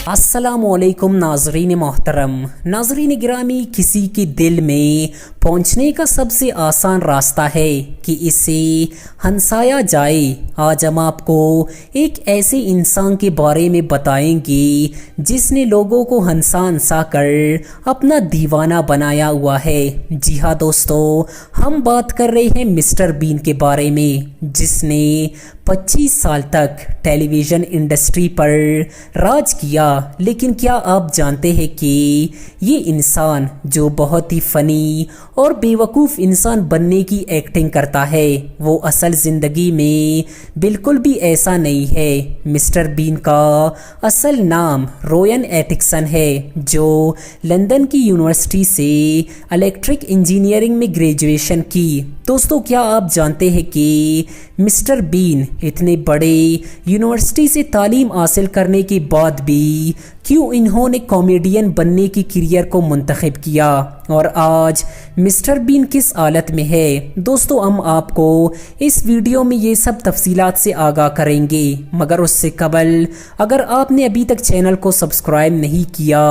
अस्सलामुअलैकुम नाजरीन मोहतरम। नाजरीन गिरामी, किसी के दिल में पहुंचने का सबसे आसान रास्ता है कि इसे हंसाया जाए। आज हम आपको एक ऐसे इंसान के बारे में बताएंगे जिसने लोगों को हंसा हंसा कर अपना दीवाना बनाया हुआ है। जी हाँ दोस्तों, हम बात कर रहे हैं मिस्टर बीन के बारे में, जिसने 25 साल तक टेलीविज़न इंडस्ट्री पर राज किया। लेकिन क्या आप जानते हैं कि ये इंसान जो बहुत ही फ़नी और बेवकूफ़ इंसान बनने की एक्टिंग करता है, वो असल ज़िंदगी में बिल्कुल भी ऐसा नहीं है। मिस्टर बीन का असल नाम रोयन एटिक्सन है, जो लंदन की यूनिवर्सिटी से इलेक्ट्रिक इंजीनियरिंग में ग्रेजुएशन की। दोस्तों, क्या आप जानते हैं कि मिस्टर बीन इतने बड़े यूनिवर्सिटी से तालीम हासिल करने के बाद भी क्यों इन्होंने कॉमेडियन बनने की करियर को मुंतखब किया और आज मिस्टर बीन किस हालत में है? दोस्तों, हम आपको इस वीडियो में ये सब तफसीलात से आगाह करेंगे, मगर उससे कबल अगर आपने अभी तक चैनल को सब्सक्राइब नहीं किया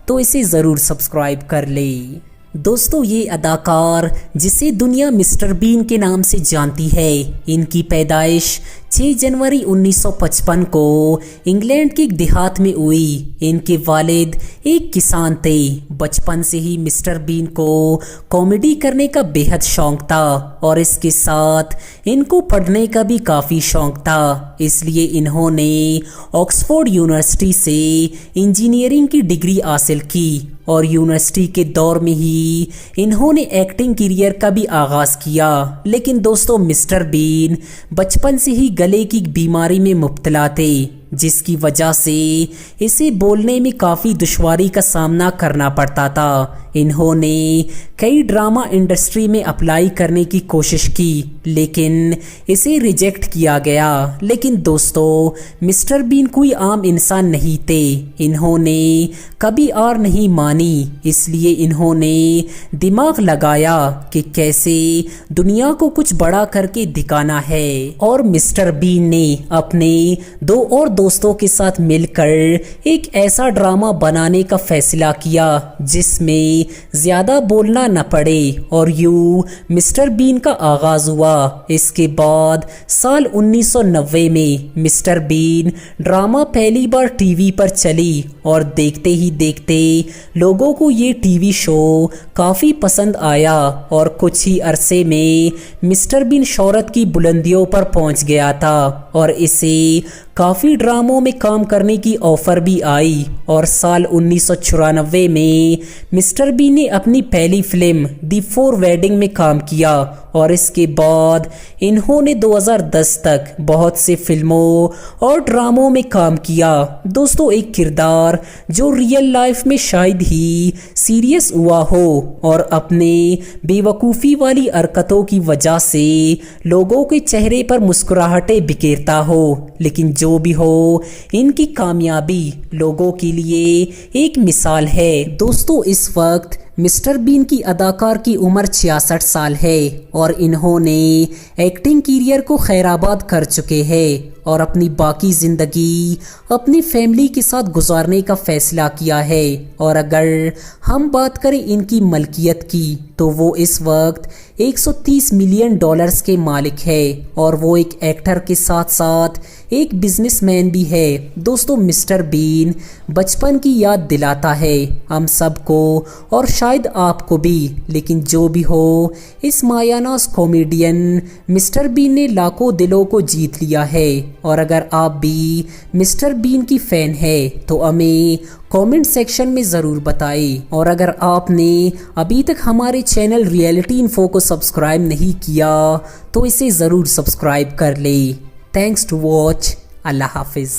तो इसे ज़रूर सब्सक्राइब कर ले। दोस्तों, ये अदाकार जिसे दुनिया मिस्टर बीन के नाम से जानती है, इनकी पैदाइश 6 जनवरी 1955 को इंग्लैंड के एक देहात में हुई। इनके वालिद एक किसान थे। बचपन से ही मिस्टर बीन को कॉमेडी करने का बेहद शौक था और इसके साथ इनको पढ़ने का भी काफ़ी शौक था। इसलिए इन्होंने ऑक्सफोर्ड यूनिवर्सिटी से इंजीनियरिंग की डिग्री हासिल की और यूनिवर्सिटी के दौर में ही इन्होंने एक्टिंग करियर का भी आगाज़ किया। लेकिन दोस्तों, मिस्टर बीन बचपन से ही गले की बीमारी में मुब्तला थे, जिसकी वजह से इसे बोलने में काफ़ी दुश्वारी का सामना करना पड़ता था। इन्होंने कई ड्रामा इंडस्ट्री में अप्लाई करने की कोशिश की, लेकिन इसे रिजेक्ट किया गया। लेकिन दोस्तों, मिस्टर बीन कोई आम इंसान नहीं थे। इन्होंने कभी हार नहीं मानी, इसलिए इन्होंने दिमाग लगाया कि कैसे दुनिया को कुछ बड़ा करके दिखाना है। और मिस्टर बीन ने अपने 2 और दोस्तों के साथ मिलकर एक ऐसा ड्रामा बनाने का फैसला किया जिसमें ज्यादा बोलना न पड़े, और यूं मिस्टर बीन का आगाज हुआ। इसके बाद साल 1990 में मिस्टर बीन ड्रामा पहली बार टीवी पर चली और देखते ही देखते लोगों को ये टीवी शो काफी पसंद आया और कुछ ही अरसे में मिस्टर बीन शोहरत की बुलंदियों पर पहुंच गया था और इसे काफ़ी ड्रामों में काम करने की ऑफ़र भी आई। और साल 1994 में मिस्टर बीन ने अपनी पहली फिल्म दी फोर वेडिंग में काम किया और इसके बाद इन्होंने 2010 तक बहुत से फिल्मों और ड्रामों में काम किया। दोस्तों, एक किरदार जो रियल लाइफ में शायद ही सीरियस हुआ हो और अपने बेवकूफ़ी वाली हरकतों की वजह से लोगों के चेहरे पर मुस्कुराहटें बिखेरता हो, लेकिन जो भी हो, इनकी कामयाबी लोगों के लिए एक मिसाल है। दोस्तों, इस वक्त मिस्टर बीन की अदाकार की उम्र 66 साल है और इन्होंने एक्टिंग करियर को खैराबाद कर चुके हैं और अपनी बाकी ज़िंदगी अपनी फैमिली के साथ गुजारने का फ़ैसला किया है। और अगर हम बात करें इनकी मलकियत की, तो वो इस वक्त $130 मिलियन के मालिक है और वो एक एक्टर के साथ साथ एक बिजनेसमैन भी है। दोस्तों, मिस्टर बीन बचपन की याद दिलाता है हम सबको और शायद आपको भी। लेकिन जो भी हो, इस मायानाज कॉमेडियन मिस्टर बीन ने लाखों दिलों को जीत लिया है। और अगर आप भी मिस्टर बीन की फ़ैन है तो हमें कमेंट सेक्शन में ज़रूर बताएं। और अगर आपने अभी तक हमारे चैनल रियलिटी इन्फो को सब्सक्राइब नहीं किया तो इसे ज़रूर सब्सक्राइब कर ले। Thanks to watch. अल्लाह हाफिज़।